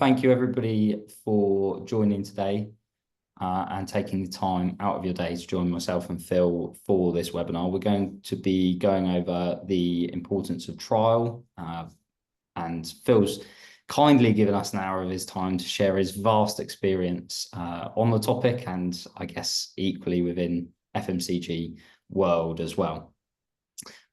thank you everybody for joining today and taking the time out of your day to join myself and Phil for this webinar. We're going to be going over the importance of trial, and Phil's kindly given us an hour of his time to share his vast experience on the topic, and I guess equally within FMCG world as well.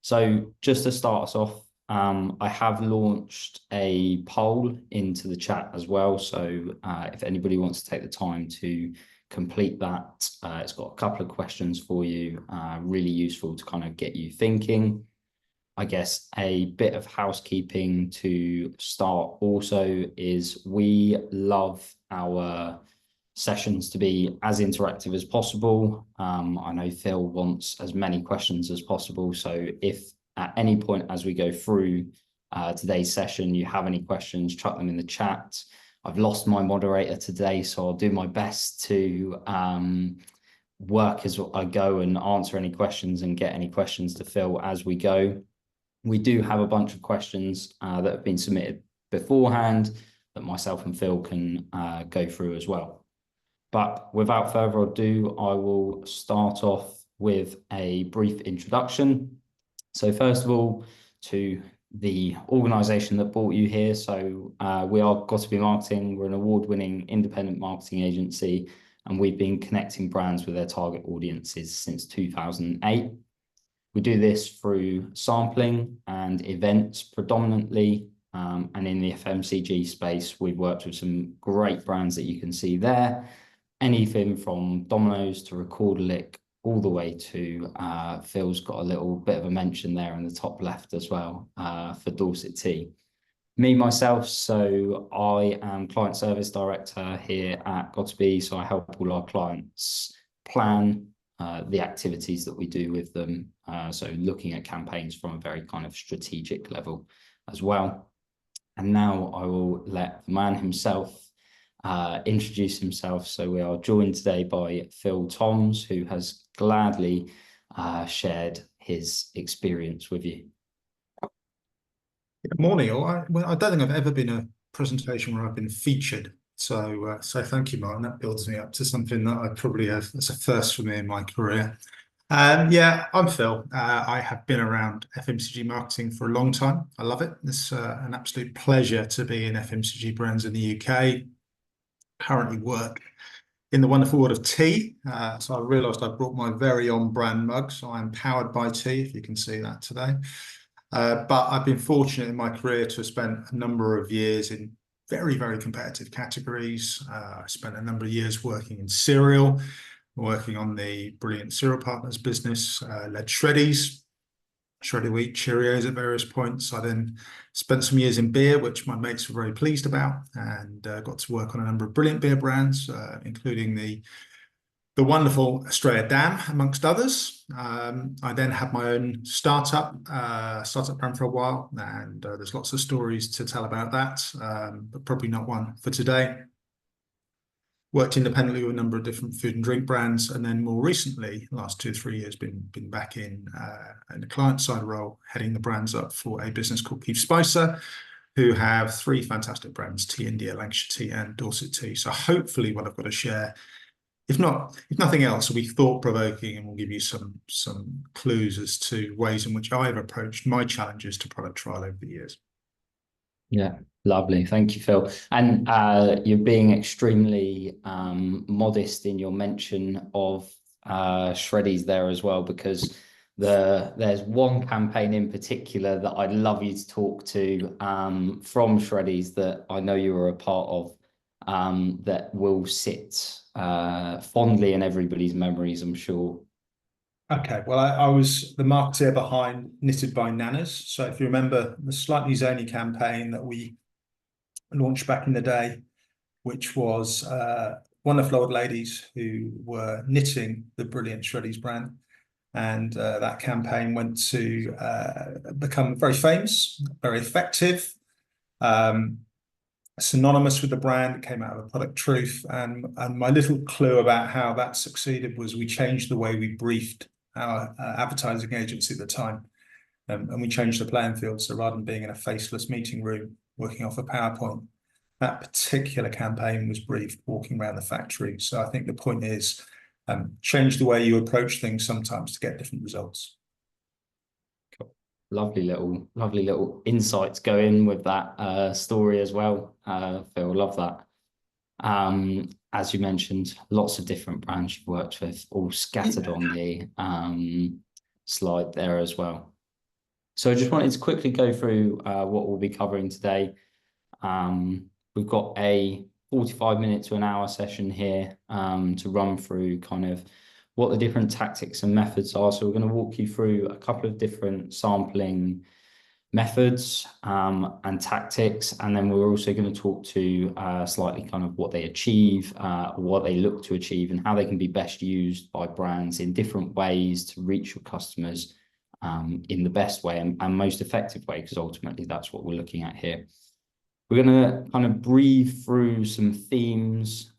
So just to start us off, I have launched a poll into the chat as well. So if anybody wants to take the time to complete that, it's got a couple of questions for you, really useful to kind of get you thinking. I guess a bit of housekeeping to start also is we love our sessions to be as interactive as possible. I know Phil wants as many questions as possible. So if at any point as we go through today's session, you have any questions, chuck them in the chat. I've lost my moderator today, so I'll do my best to work as I go and answer any questions and get any questions to Phil as we go. We do have a bunch of questions that have been submitted beforehand that myself and Phil can go through as well. But without further ado, I will start off with a brief introduction. So first of all, to the organisation that brought you here. So we are Got2b Marketing. We're an award-winning independent marketing agency, and we've been connecting brands with their target audiences since 2008. We do this through sampling and events predominantly, and in the FMCG space, we've worked with some great brands that you can see there. Anything from Domino's to Recordalic, all the way to Phil's got a little bit of a mention there in the top left as well for Dorset Tea. Me, myself, so I am Client Service Director here at Got2b, so I help all our clients plan the activities that we do with them, so looking at campaigns from a very kind of strategic level as well. And now I will let the man himself introduce himself. So we are joined today by Phil Toms, who has gladly shared his experience with you. Good morning all. I don't think I've ever been a presentation where I've been featured. So thank you, Martin. That builds me up to something that I probably have. It's a first for me in my career. Yeah, I'm Phil. I have been around FMCG marketing for a long time. I love it. It's an absolute pleasure to be in FMCG brands in the UK. Currently work in the wonderful world of tea. So I realised I brought my very own brand mug. So I'm powered by tea, if you can see that today. But I've been fortunate in my career to have spent a number of years in very, very competitive categories. I spent a number of years working in cereal, working on the brilliant Cereal Partners business, led Shreddies, Shredded Wheat, Cheerios at various points. I then spent some years in beer, which my mates were very pleased about, and got to work on a number of brilliant beer brands, including the wonderful Australia Dam, amongst others. I then had my own startup brand for a while, and there's lots of stories to tell about that, but probably not one for today. Worked independently with a number of different food and drink brands, and then more recently, last 2 or 3 years, been back in a client side role, heading the brands up for a business called Keith Spicer, who have 3 fantastic brands: Tea India, Lancashire Tea, and Dorset Tea. So hopefully, what I've got to share, if nothing else, will be thought-provoking and will give you some clues as to ways in which I've approached my challenges to product trial over the years. Yeah, lovely. Thank you, Phil. And you're being extremely modest in your mention of Shreddies there as well, because there's one campaign in particular that I'd love you to talk to from Shreddies that I know you were a part of, that will sit fondly in everybody's memories, I'm sure. Okay, well, I was the marketeer behind Knitted by Nanas. So if you remember the Slightly Zony campaign that we launched back in the day, which was wonderful old ladies who were knitting the brilliant Shreddies brand. And that campaign went to become very famous, very effective, synonymous with the brand. It came out of the product truth. And my little clue about how that succeeded was we changed the way we briefed our advertising agency at the time, and we changed the playing field. So rather than being in a faceless meeting room working off a PowerPoint, that particular campaign was briefed walking around the factory. So I think the point is change the way you approach things sometimes to get different results. Cool. Lovely little insights go in with that story as well. Phil, love that. As you mentioned, lots of different brands you've worked with, all scattered on the slide there as well. So I just wanted to quickly go through what we'll be covering today. We've got a 45-minute to an hour session here to run through kind of what the different tactics and methods are. So we're going to walk you through a couple of different sampling methods and tactics, and then we're also going to talk to slightly kind of what they achieve, what they look to achieve, and how they can be best used by brands in different ways to reach your customers in the best way and most effective way, because ultimately that's what we're looking at here. We're going to kind of breathe through some themes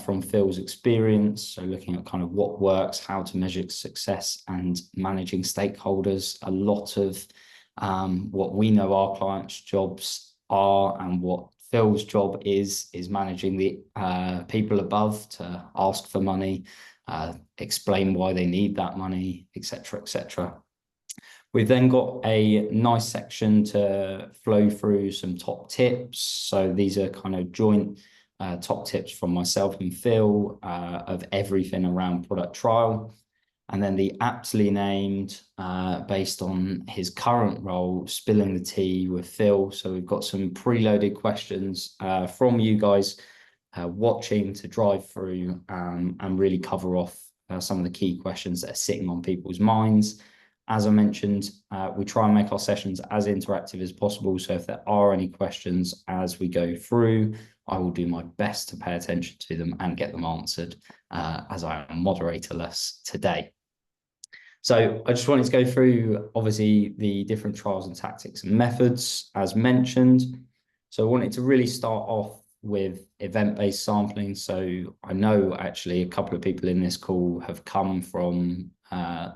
from Phil's experience. So looking at kind of what works, how to measure success, and managing stakeholders. A lot of what we know our clients' jobs are, and what Phil's job is managing the people above to ask for money, explain why they need that money, etc., etc. We've then got a nice section to flow through some top tips. So these are kind of joint top tips from myself and Phil of everything around product trial. And then the aptly named, based on his current role, spilling the tea with Phil. So we've got some preloaded questions from you guys watching to drive through and really cover off some of the key questions that are sitting on people's minds. As I mentioned, we try and make our sessions as interactive as possible. So if there are any questions as we go through, I will do my best to pay attention to them and get them answered as I am moderatorless today. So I just wanted to go through, obviously, the different trials and tactics and methods as mentioned. So I wanted to really start off with event-based sampling. So I know actually a couple of people in this call have come from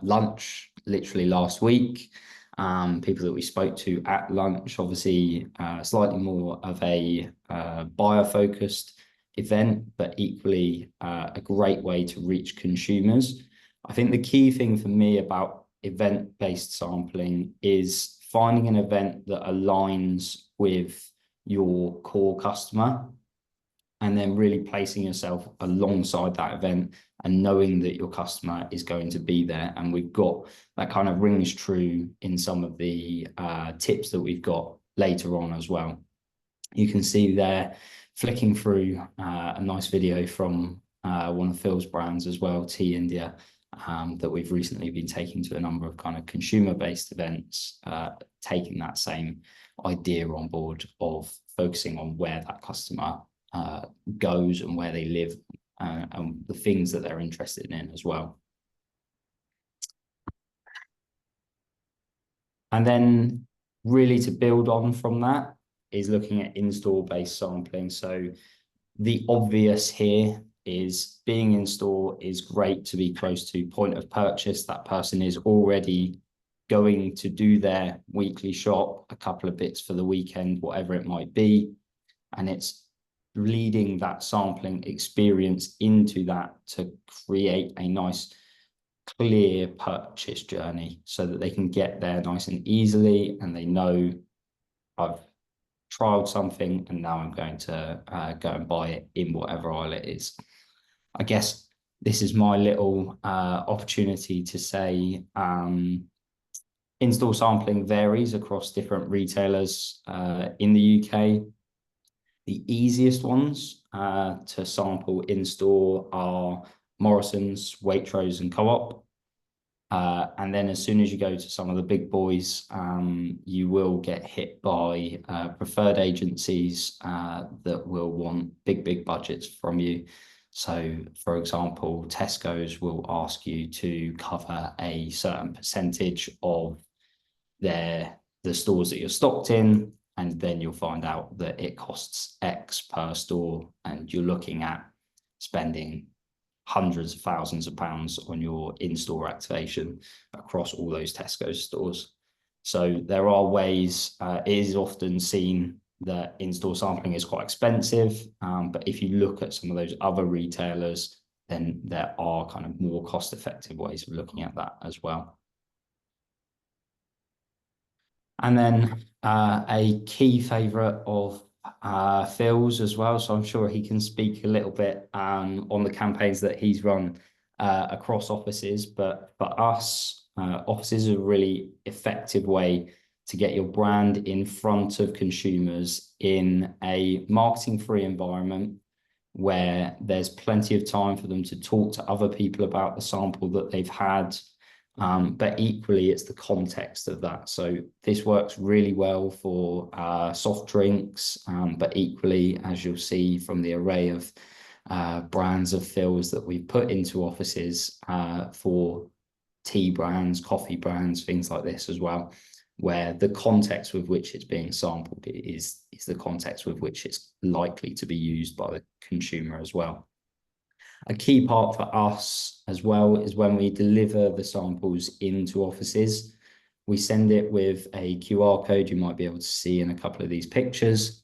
lunch literally last week. People that we spoke to at lunch, obviously slightly more of a buyer-focused event, but equally a great way to reach consumers. I think the key thing for me about event-based sampling is finding an event that aligns with your core customer, and then really placing yourself alongside that event and knowing that your customer is going to be there. And we've got that kind of rings true in some of the tips that we've got later on as well. You can see there, flicking through a nice video from one of Phil's brands as well, Tea India, that we've recently been taking to a number of kind of consumer-based events, taking that same idea on board of focusing on where that customer goes and where they live and the things that they're interested in as well. And then really to build on from that is looking at in-store based sampling. So the obvious here is being in store is great to be close to point of purchase. That person is already going to do their weekly shop, a couple of bits for the weekend, whatever it might be. And it's leading that sampling experience into that to create a nice, clear purchase journey so that they can get there nice and easily. And they know I've trialed something and now I'm going to go and buy it in whatever aisle it is. I guess this is my little opportunity to say in-store sampling varies across different retailers in the UK. The easiest ones to sample in-store are Morrison's, Waitrose and Co-op. And then as soon as you go to some of the big boys, you will get hit by preferred agencies that will want big budgets from you. So, for example, Tesco's will ask you to cover a certain percentage of the stores that you're stocked in, and then you'll find out that it costs X per store, and you're looking at spending hundreds of thousands of pounds on your in-store activation across all those Tesco stores. So there are ways, it is often seen that in-store sampling is quite expensive. But if you look at some of those other retailers, then there are kind of more cost-effective ways of looking at that as well. And then a key favourite of Phil's as well, so I'm sure he can speak a little bit on the campaigns that he's run across offices. But for us, offices are a really effective way to get your brand in front of consumers in a marketing-free environment where there's plenty of time for them to talk to other people about the sample that they've had. But equally, it's the context of that. So this works really well for soft drinks, but equally, as you'll see from the array of brands of Phil's that we've put into offices for tea brands, coffee brands, things like this as well, where the context with which it's being sampled is the context with which it's likely to be used by the consumer as well. A key part for us as well is when we deliver the samples into offices, we send it with a QR code you might be able to see in a couple of these pictures.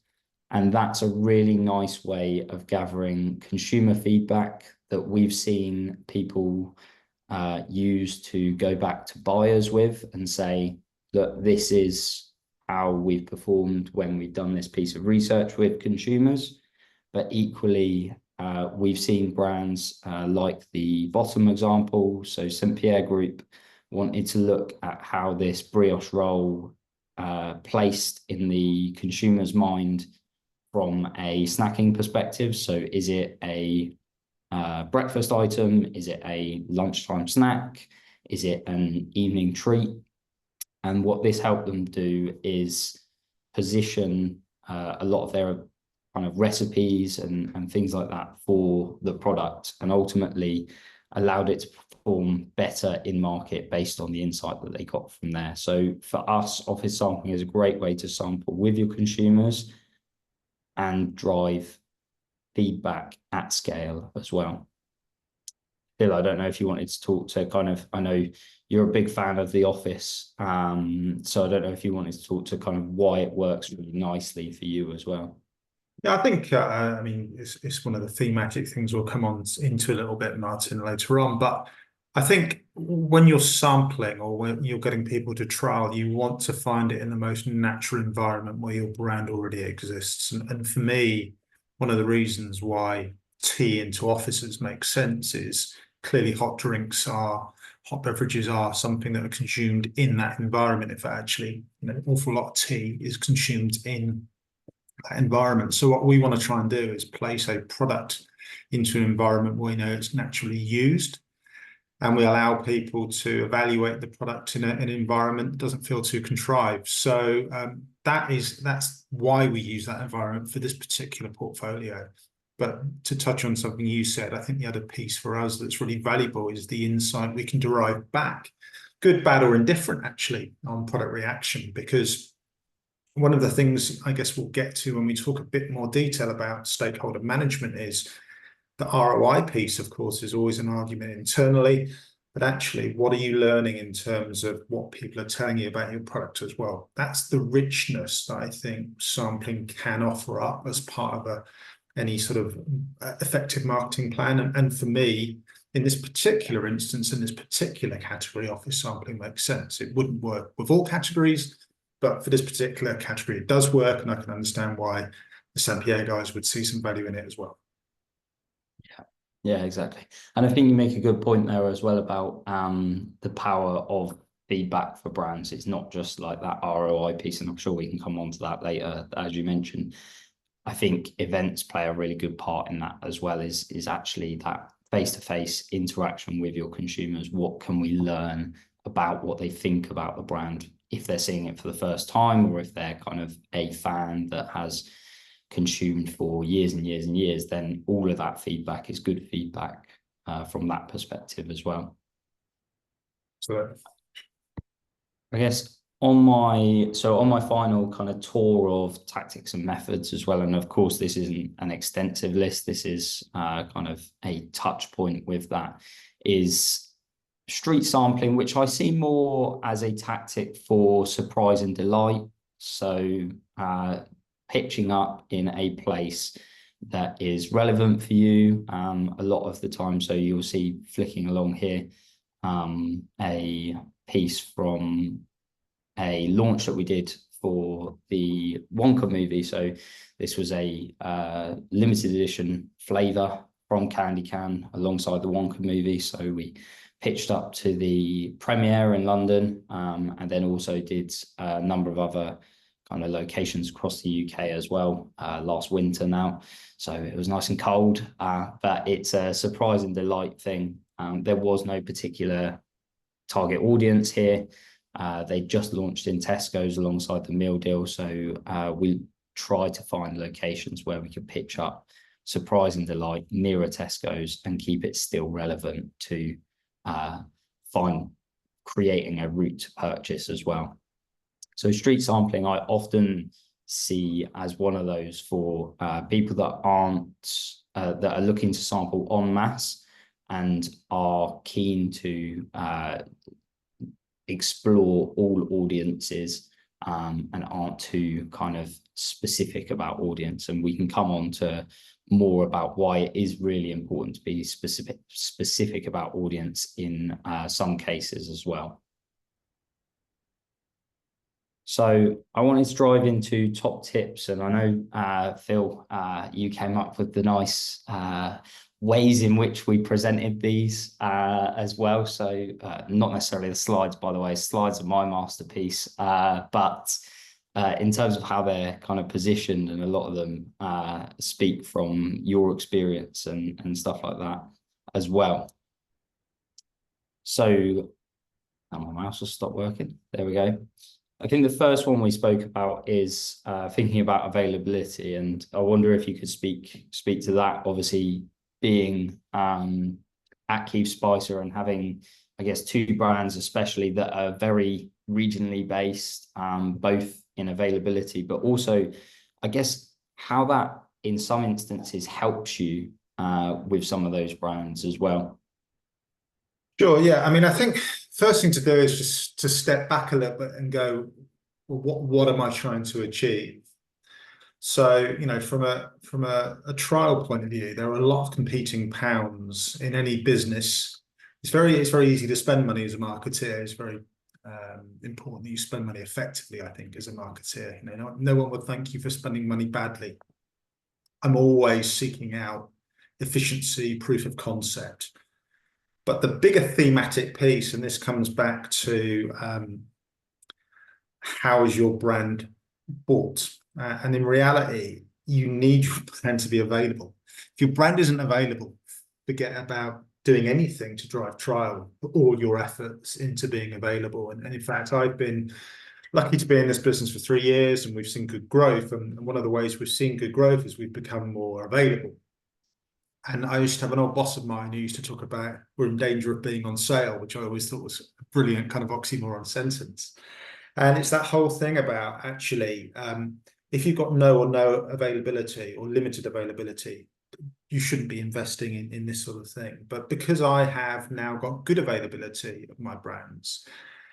And that's a really nice way of gathering consumer feedback that we've seen people use to go back to buyers with and say, look, this is how we've performed when we've done this piece of research with consumers. But equally, we've seen brands like the bottom example, so St. Pierre Group wanted to look at how this brioche roll placed in the consumer's mind from a snacking perspective. So is it a breakfast item? Is it a lunchtime snack? Is it an evening treat? And what this helped them do is position a lot of their kind of recipes and things like that for the product, and ultimately allowed it to perform better in market based on the insight that they got from there. So for us, office sampling is a great way to sample with your consumers and drive feedback at scale as well. Phil, I don't know if you wanted to talk to kind of, I know you're a big fan of The Office, so I don't know if you wanted to talk to kind of why it works really nicely for you as well. Yeah, I think, I mean, it's one of the thematic things we'll come on into a little bit, Martin, later on. But I think when you're sampling or when you're getting people to trial, you want to find it in the most natural environment where your brand already exists. And for me, one of the reasons why tea into offices makes sense is clearly hot beverages are something that are consumed in that environment. If actually, an awful lot of tea is consumed in that environment. So what we want to try and do is place a product into an environment where we know it's naturally used, and we allow people to evaluate the product in an environment that doesn't feel too contrived. So that's why we use that environment for this particular portfolio. But to touch on something you said, I think the other piece for us that's really valuable is the insight we can derive back, good, bad, or indifferent, actually, on product reaction. Because one of the things I guess we'll get to when we talk a bit more detail about stakeholder management is the ROI piece. Of course, is always an argument internally, but actually, what are you learning in terms of what people are telling you about your product as well? That's the richness that I think sampling can offer up as part of any sort of effective marketing plan. And for me, in this particular instance, in this particular category, office sampling makes sense. It wouldn't work with all categories, but for this particular category, it does work, and I can understand why the St. Pierre guys would see some value in it as well. Yeah, exactly. And I think you make a good point there as well about the power of feedback for brands. It's not just like that ROI piece, and I'm sure we can come on to that later, as you mentioned. I think events play a really good part in that as well, is actually that face-to-face interaction with your consumers. What can we learn about what they think about the brand if they're seeing it for the first time, or if they're kind of a fan that has consumed for years and years and years, then all of that feedback is good feedback from that perspective as well. So I guess on my final kind of tour of tactics and methods as well, and of course this isn't an extensive list, this is kind of a touch point with that, is street sampling, which I see more as a tactic for surprise and delight. So pitching up in a place that is relevant for you a lot of the time. So you'll see flicking along here a piece from a launch that we did for the Wonka movie. So this was a limited edition flavor from Candy Can alongside the Wonka movie. So we pitched up to the premiere in London, and then also did a number of other kind of locations across the UK as well last winter now. So it was nice and cold, but it's a surprise and delight thing. There was no particular target audience here. They just launched in Tesco's alongside the meal deal. So we tried to find locations where we could pitch up surprise and delight nearer Tesco's and keep it still relevant to creating a route to purchase as well. So street sampling, I often see as one of those for people that are looking to sample en masse and are keen to explore all audiences and aren't too kind of specific about audience. And we can come on to more about why it is really important to be specific about audience in some cases as well. So I wanted to dive into top tips, and I know Phil, you came up with the nice ways in which we presented these as well. So not necessarily the slides, by the way. Slides are my masterpiece, but in terms of how they're kind of positioned, and a lot of them speak from your experience and stuff like that as well. So my mouse will stop working. There we go. I think the first one we spoke about is thinking about availability, and I wonder if you could speak to that. Obviously, being at Keith Spicer and having, I guess, two brands especially that are very regionally based, both in availability, but also, I guess, how that in some instances helps you with some of those brands as well. Sure, yeah. I mean, I think first thing to do is just to step back a little bit and go, well, what am I trying to achieve? So, you know, from a trial point of view, there are a lot of competing pounds in any business. It's very easy to spend money as a marketeer. It's very important that you spend money effectively, I think, as a marketeer. You know, no one would thank you for spending money badly. I'm always seeking out efficiency, proof of concept. But the bigger thematic piece, and this comes back to how is your brand bought? And in reality, you need your brand to be available. If your brand isn't available, forget about doing anything to drive trial. Put all your efforts into being available. And in fact, I've been lucky to be in this business for 3 years, and we've seen good growth. And one of the ways we've seen good growth is we've become more available. And I used to have an old boss of mine who used to talk about we're in danger of being on sale, which I always thought was a brilliant kind of oxymoron sentence. And it's that whole thing about actually, if you've got no availability or limited availability, you shouldn't be investing in this sort of thing. But because I have now got good availability of my brands,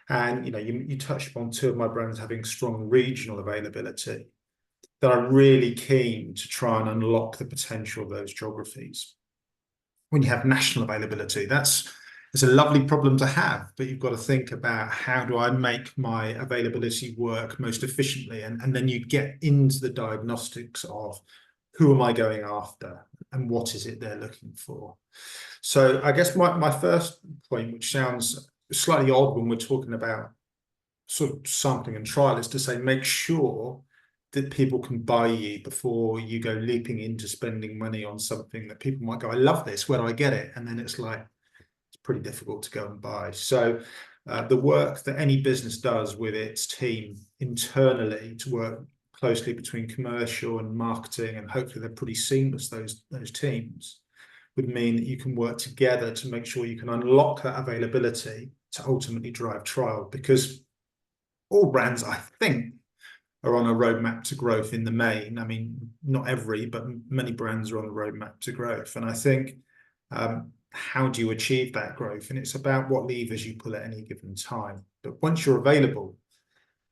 and you know, you touched upon two of my brands having strong regional availability, that I'm really keen to try and unlock the potential of those geographies. When you have national availability, it's a lovely problem to have, but you've got to think about how do I make my availability work most efficiently, and then you get into the diagnostics of who am I going after and what is it they're looking for. So I guess my first point, which sounds slightly odd when we're talking about sort of sampling and trial, is to say make sure that people can buy you before you go leaping into spending money on something that people might go, I love this, where do I get it? And then it's like, it's pretty difficult to go and buy. So the work that any business does with its team internally to work closely between commercial and marketing, and hopefully they're pretty seamless, those teams, would mean that you can work together to make sure you can unlock that availability to ultimately drive trial, because all brands, I think, are on a roadmap to growth in the main. I mean, not every, but many brands are on the roadmap to growth. And I think, how do you achieve that growth? And it's about what levers you pull at any given time. But once you're available,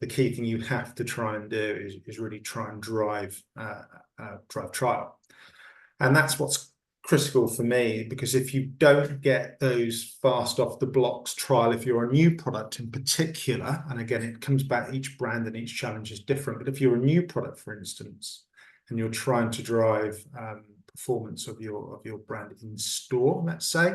the key thing you have to try and do is really try and drive trial. And that's what's critical for me, because if you don't get those fast off the blocks trial, if you're a new product in particular, and again, it comes back, each brand and each challenge is different, but if you're a new product, for instance, and you're trying to drive performance of your brand in store, let's say,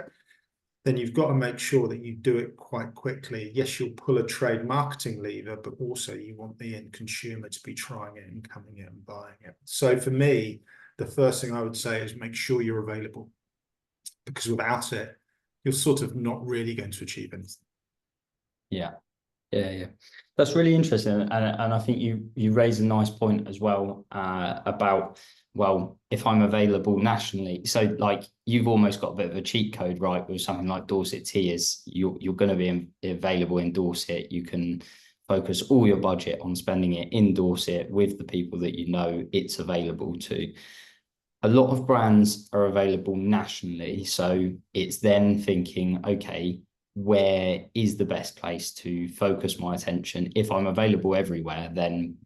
then you've got to make sure that you do it quite quickly. Yes, you'll pull a trade marketing lever, but also you want the end consumer to be trying it and coming in and buying it. So for me, the first thing I would say is make sure you're available, because without it, you're sort of not really going to achieve anything. Yeah. That's really interesting, and I think you raise a nice point as well about, well, if I'm available nationally, so like you've almost got a bit of a cheat code, right, with something like Dorset Tea. Is you're going to be available in Dorset. You can focus all your budget on spending it in Dorset with the people that you know it's available to. A lot of brands are available nationally, so it's then thinking, okay, where is the best place to focus my attention? If I'm available everywhere, then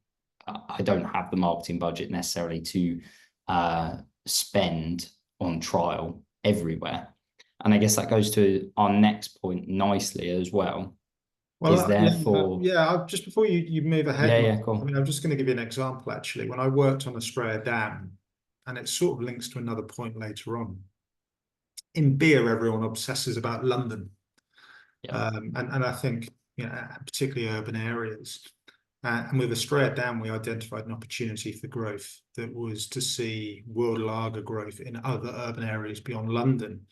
I don't have the marketing budget necessarily to spend on trial everywhere. And I guess that goes to our next point nicely as well. Is therefore, just before you move ahead, yeah, I cool. mean, I'm just going to give you an example, actually. When I worked on Australia Dam, and it sort of links to another point later on, in beer, everyone obsesses about London. Yeah. And I think, particularly urban areas. And with Australia Dam, we identified an opportunity for growth that was to see world lager growth in other urban areas beyond London.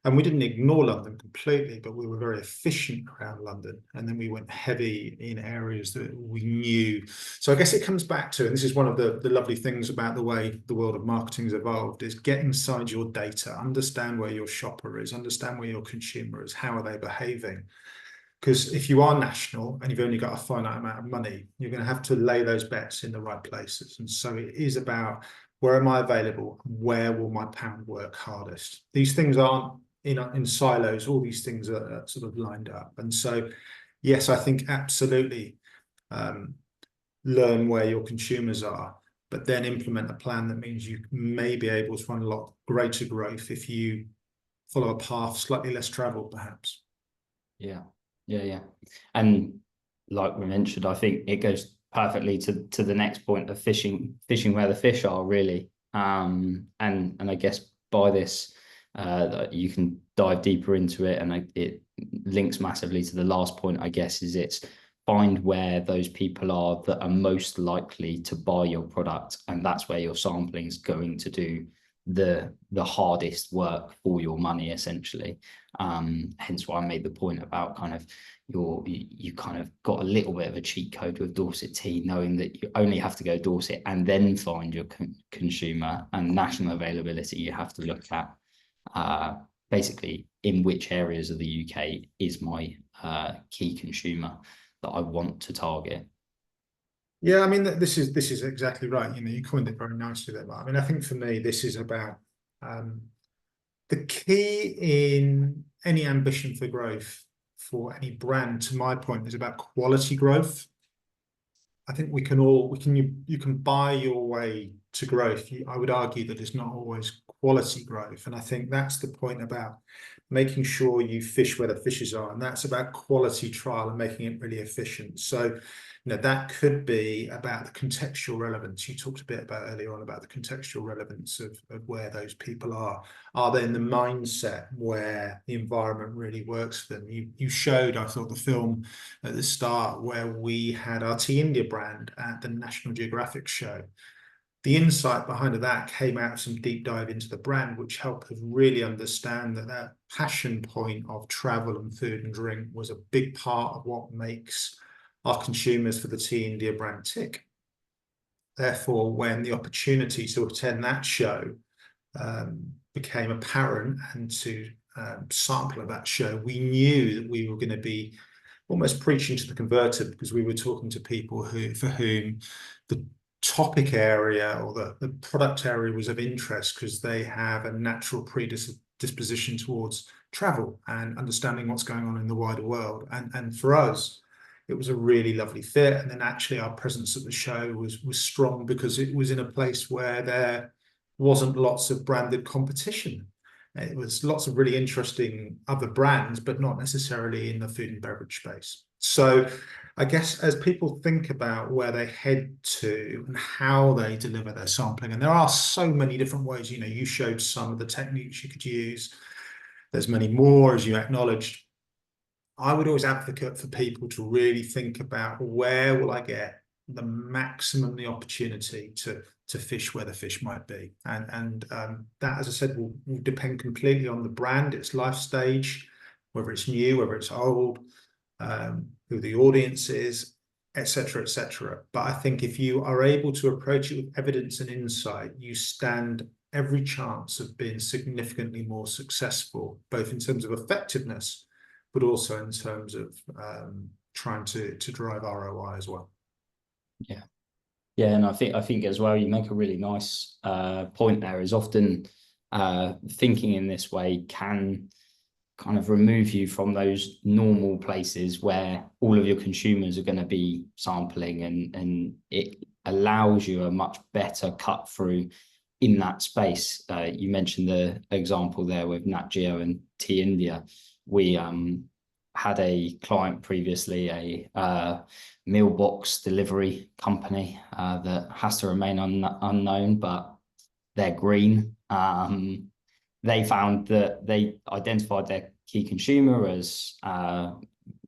And we didn't ignore London completely, but we were very efficient around London. And then we went heavy in areas that we knew. So I guess it comes back to, and this is one of the lovely things about the way the world of marketing has evolved, is get inside your data, understand where your shopper is, understand where your consumer is, how are they behaving. Because if you are national and you've only got a finite amount of money, you're going to have to lay those bets in the right places. And so it is about, where am I available? Where will my pound work hardest? These things aren't in silos. All these things are sort of lined up. And so, yes, I think absolutely learn where your consumers are, but then implement a plan that means you may be able to unlock greater growth if you follow a path slightly less traveled, perhaps. Yeah. And like we mentioned, I think it goes perfectly to the next point of fishing where the fish are, really. And I guess by this, you can dive deeper into it, and it links massively to the last point, I guess, is it's find where those people are that are most likely to buy your product, and that's where your sampling is going to do the hardest work for your money, essentially. Hence why I made the point about kind of you kind of got a little bit of a cheat code with Dorset Tea, knowing that you only have to go Dorset and then find your consumer, and national availability you have to look at basically in which areas of the UK is my key consumer that I want to target. Yeah, I mean, this is exactly right. You coined it very nicely there, Mark. I mean, I think for me, this is about the key in any ambition for growth for any brand, to my point, is about quality growth. I think you can buy your way to growth. I would argue that it's not always quality growth. And I think that's the point about making sure you fish where the fishes are. And that's about quality trial and making it really efficient. So, that could be about the contextual relevance. You talked a bit about earlier on about the contextual relevance of where those people are. Are they in the mindset where the environment really works for them? You showed, I thought, the film at the start where we had our Tea India brand at the National Geographic show. The insight behind that came out of some deep dive into the brand, which helped us really understand that passion point of travel and food and drink was a big part of what makes our consumers for the Tea India brand tick. Therefore, when the opportunity to attend that show became apparent and to sample at that show, we knew that we were going to be almost preaching to the converted, because we were talking to people for whom the topic area or the product area was of interest, because they have a natural predisposition towards travel and understanding what's going on in the wider world. And for us, it was a really lovely fit. And then actually our presence at the show was strong because it was in a place where there wasn't lots of branded competition. It was lots of really interesting other brands, but not necessarily in the food and beverage space. So I guess as people think about where they head to and how they deliver their sampling, and there are so many different ways, you showed some of the techniques you could use. There's many more, as you acknowledged. I would always advocate for people to really think about where will I get the maximum the opportunity to fish where the fish might be, and that, as I said, will depend completely on the brand, its life stage, whether it's new, whether it's old, who the audience is, etc., etc. But I think if you are able to approach it with evidence and insight, you stand every chance of being significantly more successful, both in terms of effectiveness, but also in terms of trying to drive ROI as well. Yeah. Yeah, and I think as well, you make a really nice point there, is often thinking in this way can kind of remove you from those normal places where all of your consumers are going to be sampling, and it allows you a much better cut through in that space. You mentioned the example there with Nat Geo and Tea India. We had a client previously, a mailbox delivery company that has to remain unknown, but they're green. They found that they identified their key consumer as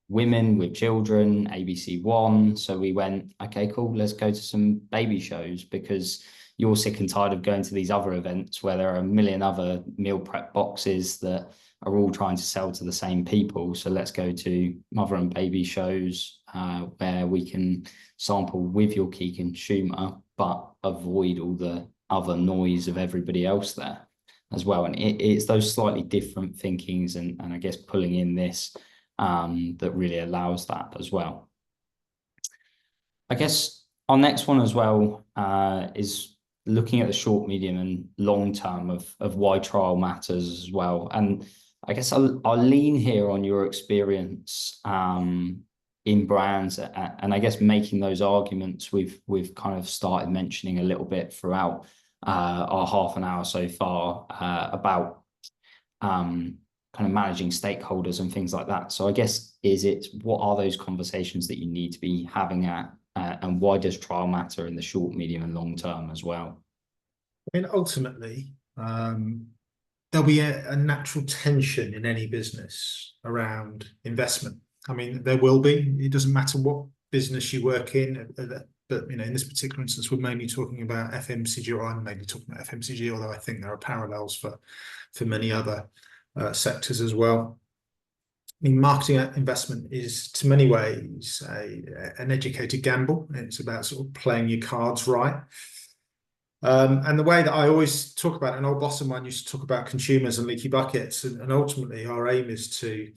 women with children, ABC1. So we went, okay, cool, let's go to some baby shows, because you're sick and tired of going to these other events where there are a million other meal prep boxes that are all trying to sell to the same people. So let's go to mother and baby shows where we can sample with your key consumer, but avoid all the other noise of everybody else there as well. And it's those slightly different thinkings and I guess pulling in this that really allows that as well. I guess our next one as well is looking at the short, medium, and long term of why trial matters as well. And I guess I'll lean here on your experience in brands, and I guess making those arguments we've kind of started mentioning a little bit throughout our half an hour so far about kind of managing stakeholders and things like that. So I guess what are those conversations that you need to be having and why does trial matter in the short, medium, and long term as well? I mean, ultimately, there'll be a natural tension in any business around investment. I mean, there will be. It doesn't matter what business you work in, but in this particular instance, we're mainly talking about FMCG, or I'm mainly talking about FMCG, although I think there are parallels for many other sectors as well. I mean, marketing investment is, to many ways, an educated gamble. It's about sort of playing your cards right. And the way that I always talk about, an old boss of mine used to talk about consumers and leaky buckets, and ultimately our aim is to,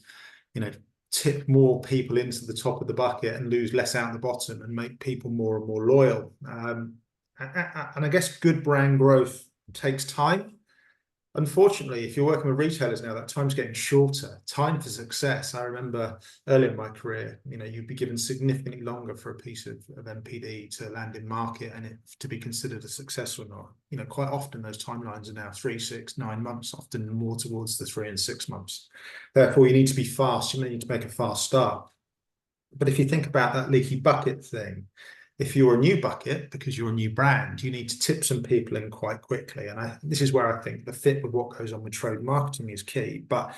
tip more people into the top of the bucket and lose less out the bottom, and make people more and more loyal. And I guess good brand growth takes time. Unfortunately, if you're working with retailers now, that time's getting shorter. Time for success. I remember early in my career, you'd be given significantly longer for a piece of NPD to land in market and it to be considered a success or not. Quite often those timelines are now 3, 6, 9 months, often more towards the 3 and 6 months. Therefore, you need to be fast. You need to make a fast start. But if you think about that leaky bucket thing, if you're a new bucket, because you're a new brand, you need to tip some people in quite quickly. And this is where I think the fit with what goes on with trade marketing is key. But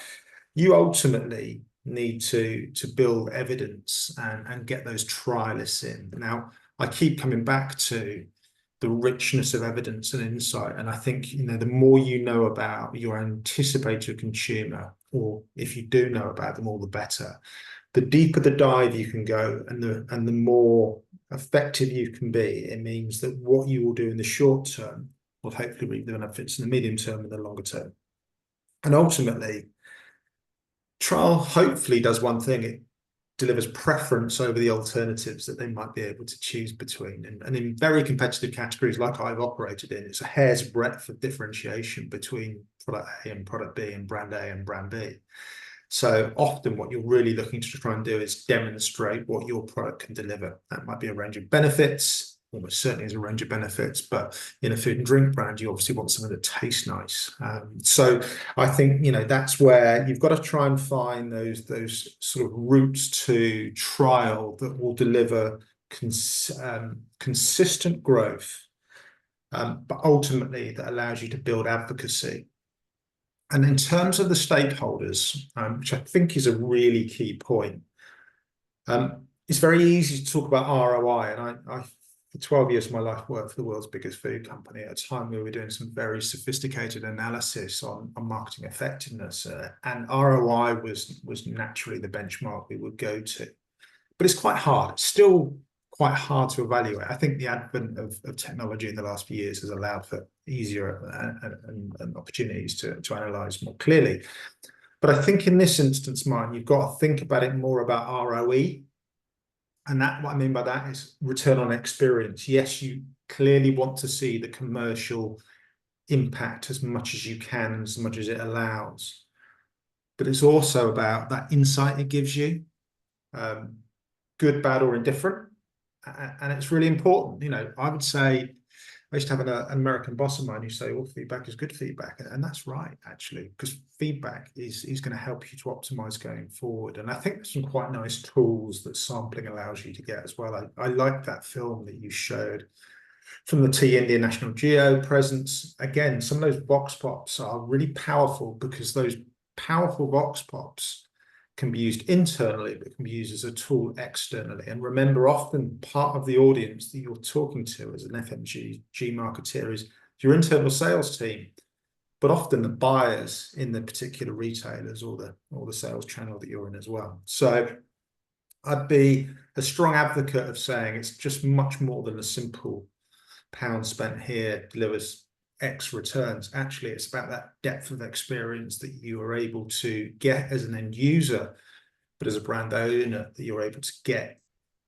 you ultimately need to build evidence and get those trialists in. Now, I keep coming back to the richness of evidence and insight. And I think, the more you know about your anticipated consumer, or if you do know about them, all the better. The deeper the dive you can go and the more effective you can be, it means that what you will do in the short term will hopefully reap the benefits in the medium term and the longer term. And ultimately, trial hopefully does one thing: it delivers preference over the alternatives that they might be able to choose between. And in very competitive categories like I've operated in, it's a hair's breadth of differentiation between product A and product B, and brand A and brand B. So often what you're really looking to try and do is demonstrate what your product can deliver. That might be a range of benefits, almost certainly is a range of benefits, but in a food and drink brand, you obviously want something that tastes nice. So I think, that's where you've got to try and find those sort of routes to trial that will deliver consistent growth, but ultimately that allows you to build advocacy. And in terms of the stakeholders, which I think is a really key point, it's very easy to talk about ROI. And I for 12 years of my life, worked for the world's biggest food company at a time we were doing some very sophisticated analysis on marketing effectiveness. And ROI was naturally the benchmark we would go to. But it's quite hard. It's still quite hard to evaluate. I think the advent of technology in the last few years has allowed for easier and opportunities to analyze more clearly. But I think in this instance, Martin, you've got to think about it more about ROE. And that, what I mean by that is return on experience. Yes, you clearly want to see the commercial impact as much as you can, as much as it allows. But it's also about that insight it gives you, good, bad, or indifferent. And it's really important. I would say, I used to have an American boss of mine who say all feedback is good feedback. And that's right, actually, because feedback is going to help you to optimize going forward. And I think there's some quite nice tools that sampling allows you to get as well. I like that film that you showed from the India National Geo presence. Again, some of those vox pops are really powerful because those powerful vox pops can be used internally, but can be used as a tool externally. And remember, often part of the audience that you're talking to as an FMCG marketeer is your internal sales team, but often the buyers in the particular retailers or the sales channel that you're in as well. So I'd be a strong advocate of saying it's just much more than a simple pound spent here delivers X returns. Actually, it's about that depth of experience that you are able to get as an end user, but as a brand owner that you're able to get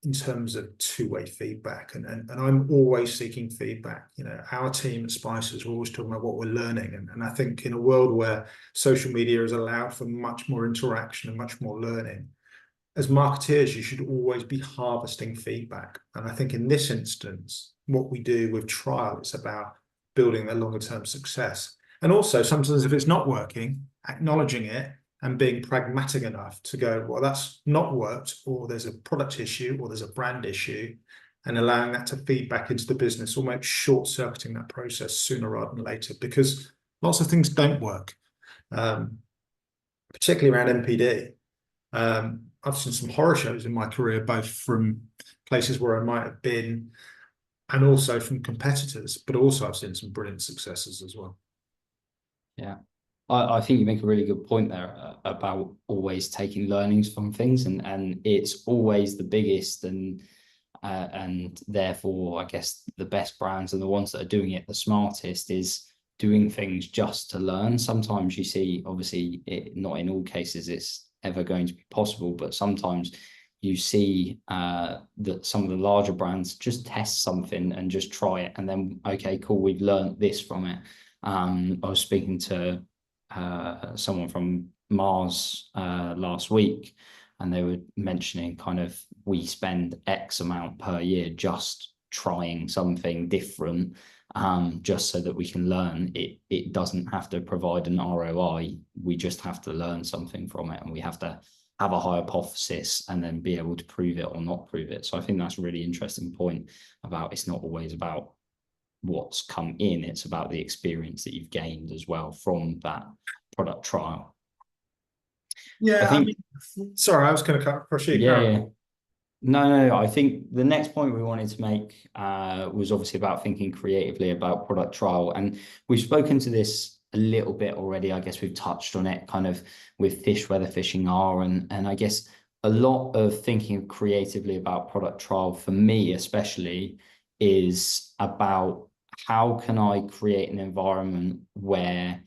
in terms of two-way feedback. And I'm always seeking feedback. Our team at Spices, we're always talking about what we're learning. And I think in a world where social media has allowed for much more interaction and much more learning, as marketeers, you should always be harvesting feedback. And I think in this instance, what we do with trial, it's about building their longer term success. And also sometimes if it's not working, acknowledging it and being pragmatic enough to go, well, that's not worked, or there's a product issue, or there's a brand issue, and allowing that to feed back into the business, almost short-circuiting that process sooner rather than later, because lots of things don't work, particularly around NPD. I've seen some horror shows in my career, both from places where I might have been and also from competitors, but also I've seen some brilliant successes as well. Yeah, I think you make a really good point there about always taking learnings from things, and it's always the biggest and therefore I guess the best brands and the ones that are doing it the smartest is doing things just to learn. Sometimes you see, obviously, not in all cases it's ever going to be possible, but sometimes you see that some of the larger brands just test something and just try it, and then, okay, cool, we've learned this from it. I was speaking to someone from Mars last week, and they were mentioning kind of we spend X amount per year just trying something different, just so that we can learn. It doesn't have to provide an ROI. We just have to learn something from it, and we have to have a hypothesis and then be able to prove it or not prove it. So I think that's a really interesting point about it's not always about what's come in, it's about the experience that you've gained as well from that product trial. Yeah, I think, sorry, I was going to cut across you. yeah. No, I think the next point we wanted to make was obviously about thinking creatively about product trial. And we've spoken to this a little bit already. I guess we've touched on it kind of with fish where the fishing are. And I guess a lot of thinking creatively about product trial, for me especially, is about how can I create an environment where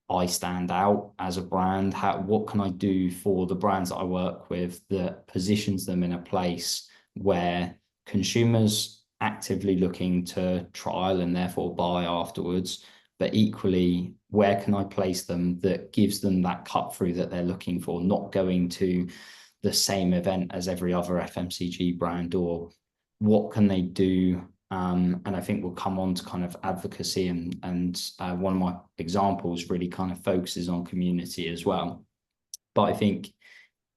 I stand out as a brand? What can I do for the brands that I work with that positions them in a place where consumers actively looking to trial and therefore buy afterwards, but equally where can I place them that gives them that cut through that they're looking for, not going to the same event as every other FMCG brand, or what can they do? And I think we'll come on to kind of advocacy, and one of my examples really kind of focuses on community as well. But I think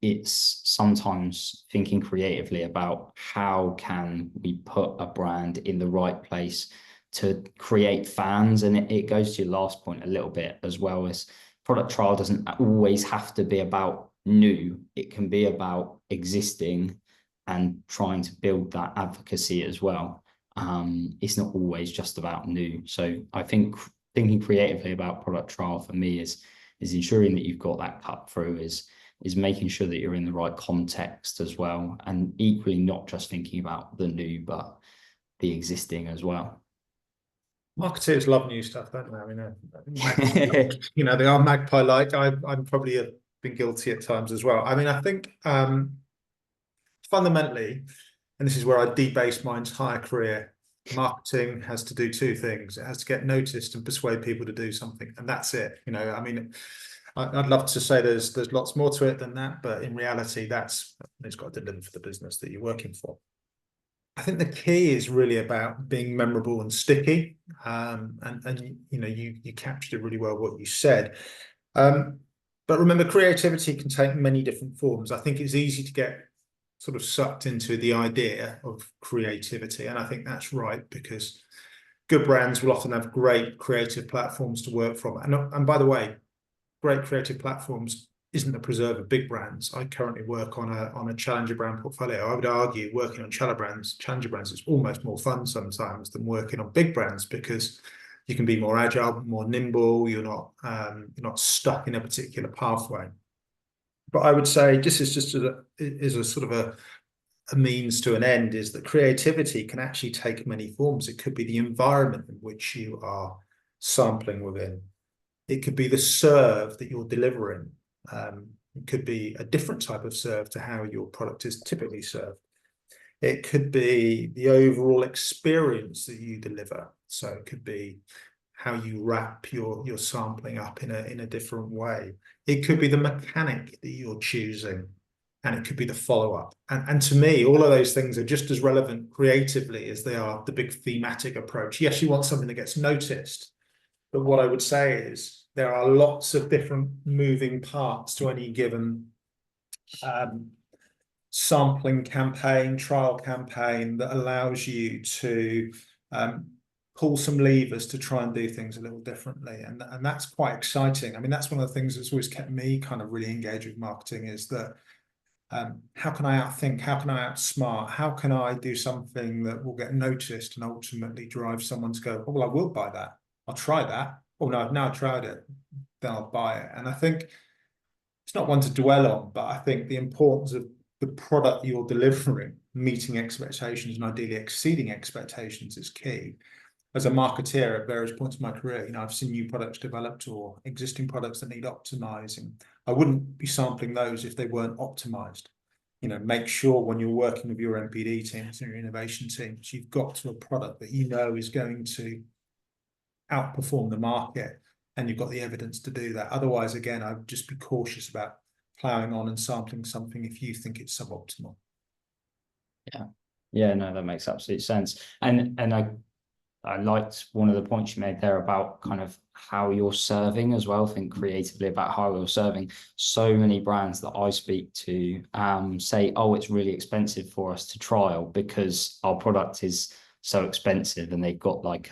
it's sometimes thinking creatively about how can we put a brand in the right place to create fans. And it goes to your last point a little bit as well, as product trial doesn't always have to be about new. It can be about existing and trying to build that advocacy as well. It's not always just about new. So I think thinking creatively about product trial for me is ensuring that you've got that cut through, is making sure that you're in the right context as well, and equally not just thinking about the new, but the existing as well. Marketeers love new stuff, don't they? I mean, you know, they are magpie-like. I'm probably have been guilty at times as well. I mean, I think fundamentally, and this is where I debase my entire career, marketing has to do two things. It has to get noticed and persuade people to do something, and that's it. You know, I mean, I'd love to say there's lots more to it than that, but in reality, it's got to deliver for the business that you're working for. I think the key is really about being memorable and sticky, and you know, you captured it really well what you said. But remember, creativity can take many different forms. I think it's easy to get sort of sucked into the idea of creativity, and I think that's right, because good brands will often have great creative platforms to work from. And by the way, great creative platforms isn't a preserve of big brands. I currently work on a challenger brand portfolio. I would argue working on challenger brands is almost more fun sometimes than working on big brands, because you can be more agile, more nimble. You're not stuck in a particular pathway. But I would say, just as a sort of a means to an end, is that creativity can actually take many forms. It could be the environment in which you are sampling within. It could be the serve that you're delivering. It could be a different type of serve to how your product is typically served. It could be the overall experience that you deliver. So it could be how you wrap your sampling up in a different way. It could be the mechanic that you're choosing, and it could be the follow-up. And to me, all of those things are just as relevant creatively as they are the big thematic approach. Yes, you want something that gets noticed, but what I would say is there are lots of different moving parts to any given sampling campaign, trial campaign, that allows you to pull some levers to try and do things a little differently. And that's quite exciting. I mean, that's one of the things that's always kept me kind of really engaged with marketing, is that how can I outthink? How can I outsmart? How can I do something that will get noticed and ultimately drive someone to go, oh, well, I will buy that. I'll try that. Oh, no, I've now tried it. Then I'll buy it. And I think it's not one to dwell on, but I think the importance of the product you're delivering meeting expectations and ideally exceeding expectations is key. As a marketeer at various points of my career, you know, I've seen new products developed or existing products that need optimizing. I wouldn't be sampling those if they weren't optimized. You know, make sure when you're working with your MPD teams and your innovation teams, you've got to a product that you know is going to outperform the market, and you've got the evidence to do that. Otherwise, again, I'd just be cautious about plowing on and sampling something if you think it's suboptimal. Yeah, no, that makes absolute sense. And I liked one of the points you made there about kind of how you're serving as well. Think creatively about how you're serving. So many brands that I speak to say, oh, it's really expensive for us to trial because our product is so expensive, and they've got like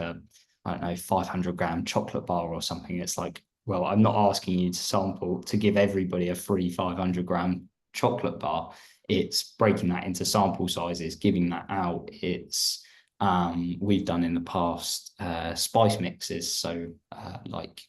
I don't know, 500-gram chocolate bar or something. It's like, well, I'm not asking you to give everybody a free 500-gram chocolate bar. It's breaking that into sample sizes, giving that out. It's we've done in the past spice mixes. So like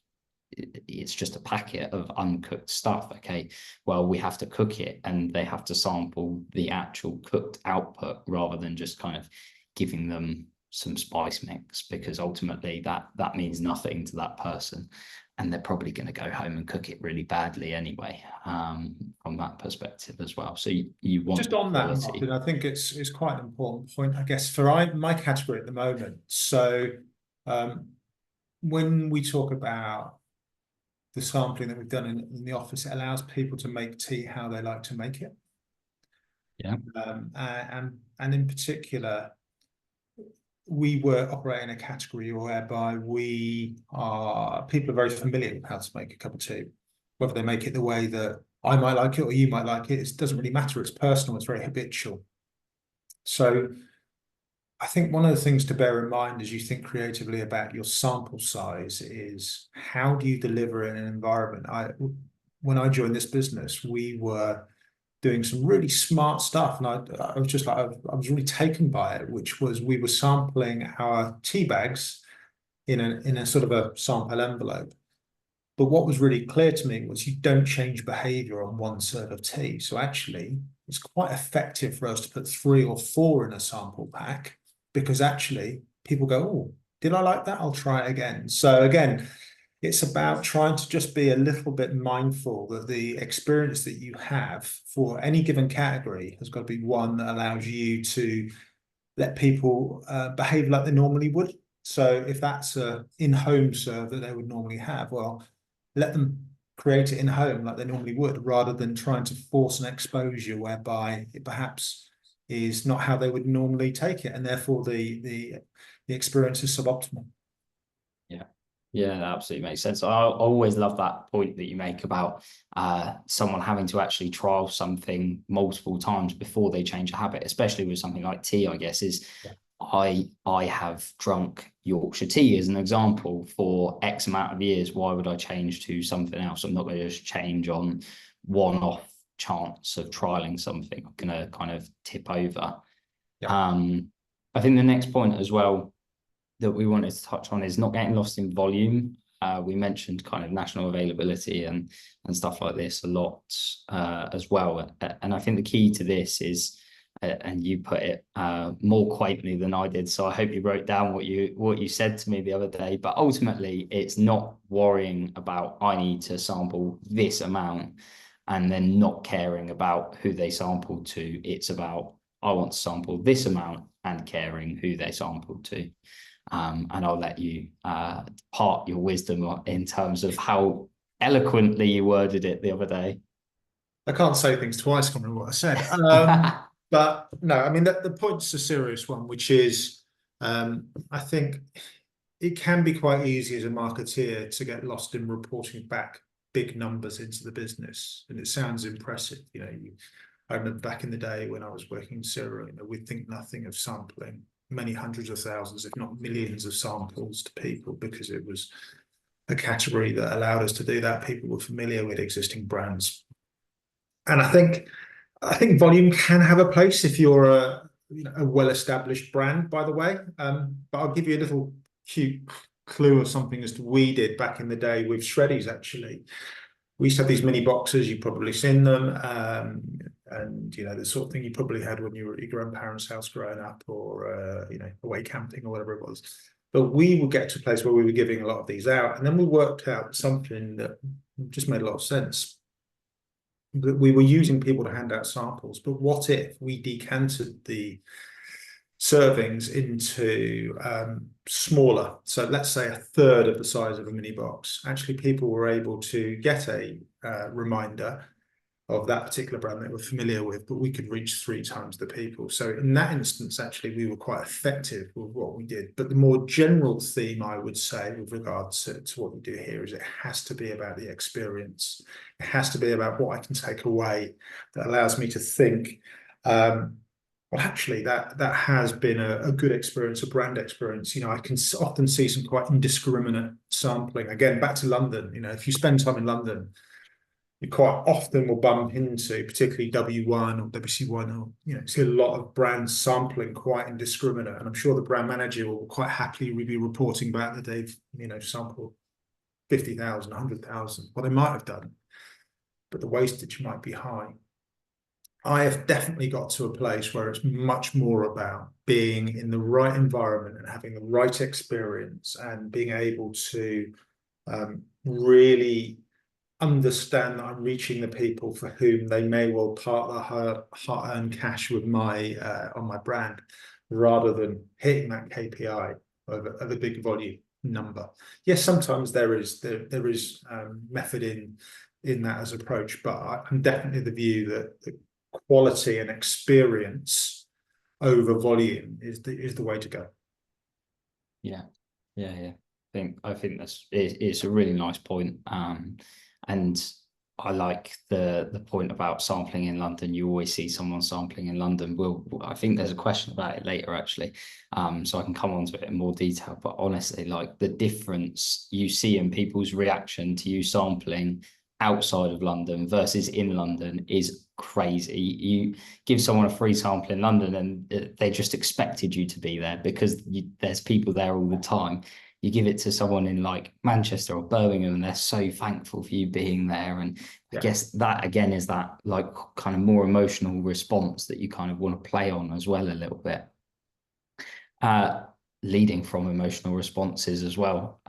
it's just a packet of uncooked stuff. Okay, well, we have to cook it, and they have to sample the actual cooked output rather than just kind of giving them some spice mix, because ultimately that means nothing to that person, and they're probably going to go home and cook it really badly anyway, from that perspective as well. So you want just on that, Martin, I think it's quite an important point, I guess, for my category at the moment. So when we talk about the sampling that we've done in the office, it allows people to make tea how they like to make it. Yeah. And in particular, we were operating a category whereby people are very familiar with how to make a cup of tea. Whether they make it the way that I might like it or you might like it, it doesn't really matter. It's personal, it's very habitual. So I think one of the things to bear in mind as you think creatively about your sample size is how do you deliver in an environment? When I joined this business, we were doing some really smart stuff, and I was just like I was really taken by it, which was we were sampling our tea bags in a sort of a sample envelope. But what was really clear to me was you don't change behavior on one serve of tea. So actually, it's quite effective for us to put 3 or 4 in a sample pack, because actually people go, oh, did I like that? I'll try it again. So again, it's about trying to just be a little bit mindful that the experience that you have for any given category has got to be one that allows you to let people behave like they normally would. So if that's a in-home serve that they would normally have, well, let them create it in home like they normally would, rather than trying to force an exposure whereby it perhaps is not how they would normally take it, and therefore the experience is suboptimal. Yeah. Yeah, that absolutely makes sense. I always love that point that you make about someone having to actually trial something multiple times before they change a habit, especially with something like tea, I guess, is I have drunk Yorkshire tea as an example for X amount of years. Why would I change to something else? I'm not going to just change on one-off chance of trialing something. I'm going to kind of tip over. Yeah. I think the next point as well that we wanted to touch on is not getting lost in volume. We mentioned kind of national availability and stuff like this a lot as well. And I think the key to this is, and you put it more quaintly than I did, so I hope you wrote down what you said to me the other day. But ultimately, it's not worrying about I need to sample this amount and then not caring about who they sampled to. It's about I want to sample this amount and caring who they sampled to. And I'll let you part your wisdom in terms of how eloquently you worded it the other day. I can't say things twice, can't remember what I said. But no, I mean, the point's a serious one, which is I think it can be quite easy as a marketeer to get lost in reporting back big numbers into the business. And it sounds impressive. I remember back in the day when I was working in cereal, we'd think nothing of sampling many hundreds of thousands, if not millions of samples to people, because it was a category that allowed us to do that. People were familiar with existing brands. And I think volume can have a place if you're a well-established brand, by the way. But I'll give you a little cute clue of something as to we did back in the day with Shreddies, actually. We used to have these mini boxes, you've probably seen them, and the sort of thing you probably had when you were at your grandparents' house growing up, or away camping or whatever it was. But we would get to a place where we were giving a lot of these out, and then we worked out something that just made a lot of sense. That we were using people to hand out samples, but what if we decanted the servings into smaller? So let's say a third of the size of a mini box. Actually, people were able to get a reminder of that particular brand they were familiar with, but we could reach 3 times the people. So in that instance, actually, we were quite effective with what we did. But the more general theme, I would say, with regards to what we do here, is it has to be about the experience. It has to be about what I can take away that allows me to think, well, actually, that has been a good experience, a brand experience. I can often see some quite indiscriminate sampling. Again, back to London, if you spend time in London, you quite often will bump into, particularly W1 or WC1, or see a lot of brands sampling quite indiscriminate. And I'm sure the brand manager will quite happily be reporting back that they've sampled 50,000, 100,000. Well, they might have done, but the wastage might be high. I have definitely got to a place where it's much more about being in the right environment and having the right experience and being able to really understand that I'm reaching the people for whom they may well part their hard-earned cash with on my brand, rather than hitting that KPI of a big volume. number. Yes, sometimes there is method in that as approach, but I'm definitely the view that the quality and experience over volume is the way to go. Yeah, I think it's a really nice point. And I like the point about sampling in London. You always see someone sampling in London. I think there's a question about it later actually, so I can come on to it in more detail. But honestly, like the difference you see in people's reaction to you sampling outside of London versus in London is crazy. You give someone a free sample in London and they just expected you to be there because there's people there all the time. You give it to someone in like Manchester or Birmingham and they're so thankful for you being there. And I guess that again is that like kind of more emotional response that you kind of want to play on as well a little bit. Leading from emotional responses as well.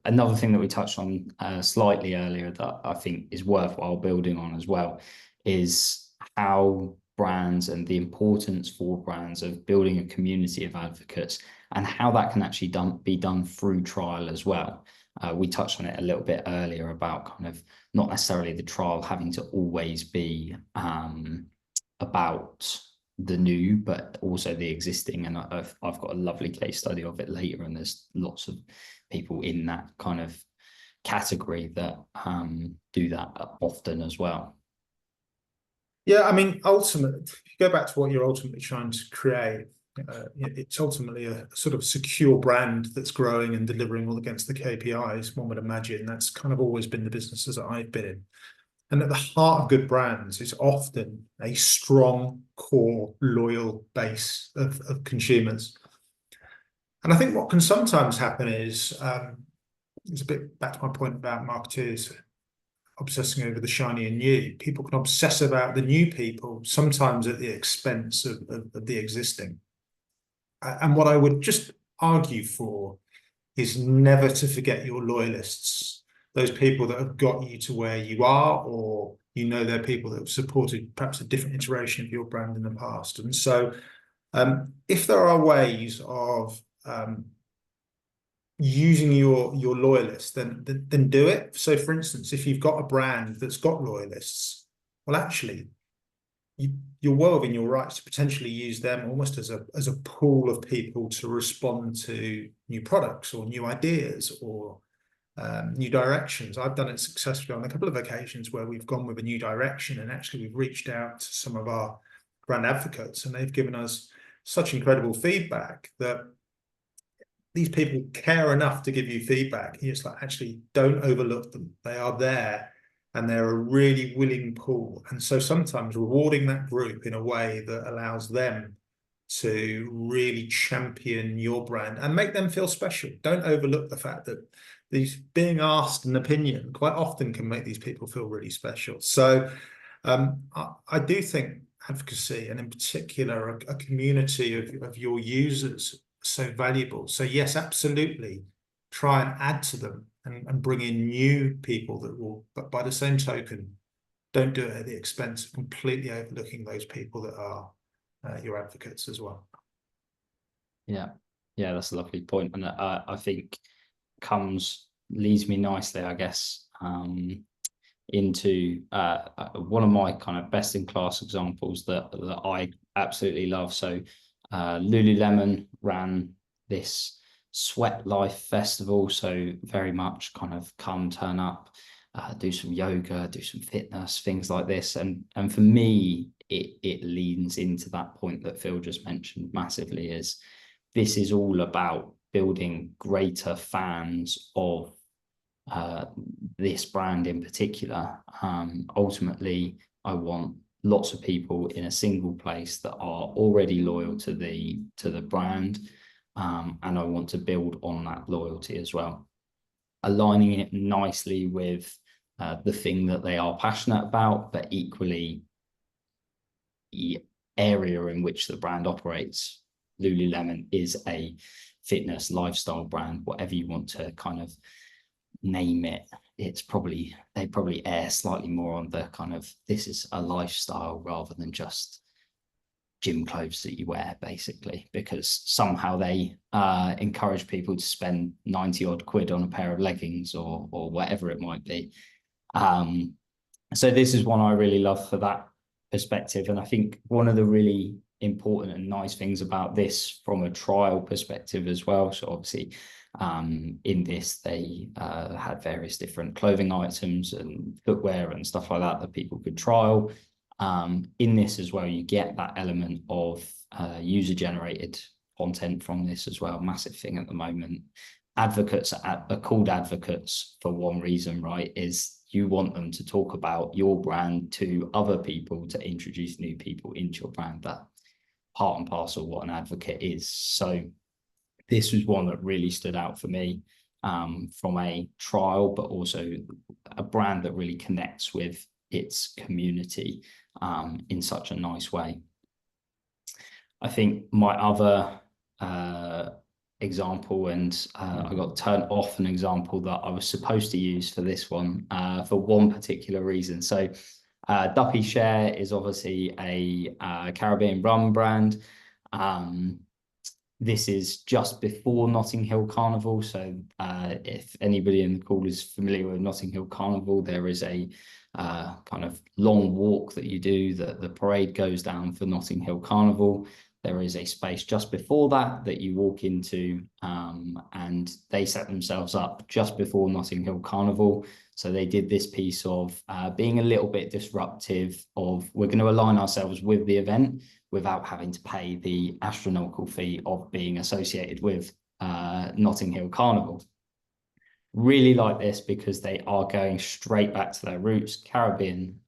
Another thing that we touched on slightly earlier that I think is worthwhile building on as well is how brands and the importance for brands of building a community of advocates and how that can actually be done through trial as well. We touched on it a little bit earlier about kind of not necessarily the trial having to always be about the new, but also the existing. And I've got a lovely case study of it later, and there's lots of people in that kind of category that do that often as well. Yeah, I mean, ultimately, if you go back to what you're ultimately trying to create, it's ultimately a sort of secure brand that's growing and delivering all against the KPIs. One would imagine that's kind of always been the businesses that I've been in. And at the heart of good brands is often a strong, core, loyal base of consumers. And I think what can sometimes happen is, it's a bit back to my point about marketeers obsessing over the shiny and new. People can obsess about the new people, sometimes at the expense of the existing. And what I would just argue for is never to forget your loyalists, those people that have got you to where you are, or they're people that have supported perhaps a different iteration of your brand in the past. And so if there are ways of using your loyalists, then do it. So for instance, if you've got a brand that's got loyalists, well, actually, you're well within your rights to potentially use them almost as a pool of people to respond to new products or new ideas or new directions. I've done it successfully on a couple of occasions where we've gone with a new direction, and actually we've reached out to some of our brand advocates and they've given us such incredible feedback that these people care enough to give you feedback. It's like, actually, don't overlook them. They are there and they're a really willing pool. And so sometimes rewarding that group in a way that allows them to really champion your brand and make them feel special. Don't overlook the fact that these being asked an opinion quite often can make these people feel really special. So I do think advocacy, and in particular a community of your users, so valuable. So yes, absolutely try and add to them and bring in new people that will, but by the same token, don't do it at the expense of completely overlooking those people that are your advocates as well. Yeah, that's a lovely point, and I think leads me nicely, I guess, into one of my kind of best in class examples that I absolutely love. So Lululemon ran this Sweat Life festival, so very much kind of come, turn up, do some yoga, do some fitness, things like this. And for me, it leans into that point that Phil just mentioned massively, is this is all about building greater fans of this brand in particular. Ultimately, I want lots of people in a single place that are already loyal to the brand, and I want to build on that loyalty as well, aligning it nicely with the thing that they are passionate about, but equally the area in which the brand operates. Lululemon is a fitness lifestyle brand, whatever you want to kind of name it. They probably err slightly more on the kind of, this is a lifestyle rather than just gym clothes that you wear, basically, because somehow they encourage people to spend 90 odd quid on a pair of leggings or whatever it might be. So this is one I really love for that perspective. And I think one of the really important and nice things about this from a trial perspective as well. So obviously in this, they had various different clothing items and footwear and stuff like that people could trial. In this as well, you get that element of user generated content from this as well. Massive thing at the moment. Advocates are called advocates for one reason, right? Is you want them to talk about your brand to other people, to introduce new people into your brand. That part and parcel what an advocate is. So this was one that really stood out for me from a trial, but also a brand that really connects with its community in such a nice way. I think my other example, and I got turned off an example that I was supposed to use for this one for one particular reason. So Duppy Share is obviously a Caribbean rum brand. This is just before Notting Hill Carnival. So if anybody in the call is familiar with Notting Hill Carnival, there is a kind of long walk that you do, that the parade goes down for Notting Hill Carnival. There is a space just before that you walk into, and they set themselves up just before Notting Hill Carnival. So they did this piece of being a little bit disruptive of, we're going to align ourselves with the event without having to pay the astronomical fee of being associated with Notting Hill Carnival. Really like this because they are going straight back to their roots, Caribbean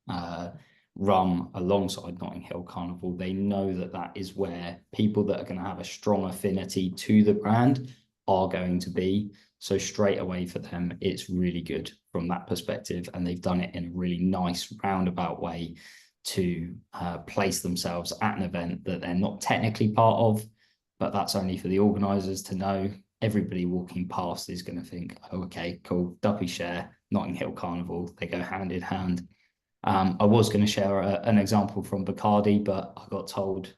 rum alongside Notting Hill Carnival. They know that that is where people that are going to have a strong affinity to the brand are going to be. So straight away for them, it's really good from that perspective. And they've done it in a really nice roundabout way to place themselves at an event that they're not technically part of, but that's only for the organisers to know. Everybody walking past is going to think, oh, okay, cool, Duppy Share, Notting Hill Carnival, they go hand in hand. I was going to share an example from Bacardi, but I got told,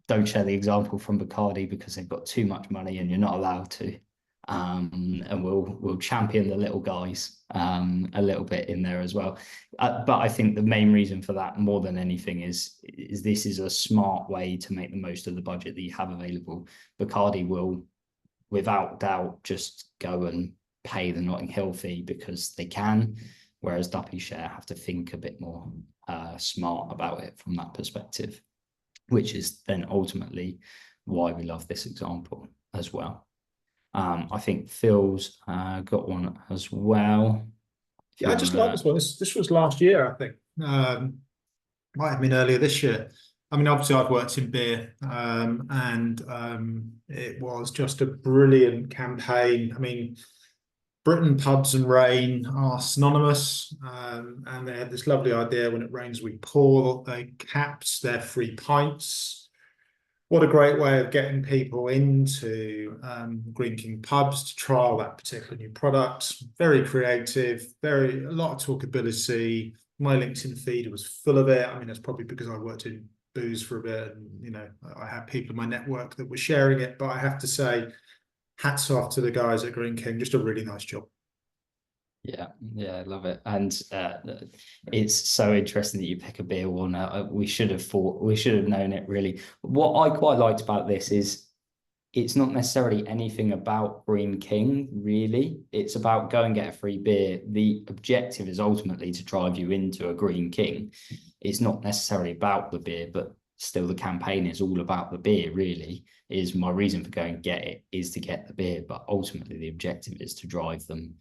don't share the example from Bacardi because they've got too much money and you're not allowed to. And we'll champion the little guys a little bit in there as well. But I think the main reason for that more than anything is this is a smart way to make the most of the budget that you have available. Bacardi will, without doubt, just go and pay the Notting Hill fee because they can, whereas Duppy Share have to think a bit more smart about it from that perspective, which is then ultimately why we love this example as well. I think Phil's got one as well. Yeah, I just like this one. This was last year, I think. Might have been earlier this year. I mean, obviously, I've worked in beer, and it was just a brilliant campaign. I mean, Britain, pubs, and rain are synonymous, and they had this lovely idea: when it rains, we pour. They capped their free pints. What a great way of getting people into Green King pubs to trial that particular new product. Very creative, a lot of talkability. My LinkedIn feed was full of it. I mean, that's probably because I worked in booze for a bit, and I had people in my network that were sharing it. But I have to say, hats off to the guys at Green King. Just a really nice job. Yeah, I love it. And it's so interesting that you pick a beer one. We should have known it really. What I quite liked about this is it's not necessarily anything about Green King, really. It's about go and get a free beer. The objective is ultimately to drive you into a Green King. It's not necessarily about the beer, but still the campaign is all about the beer, really. Is my reason for going and get it is to get the beer, but ultimately the objective is to drive them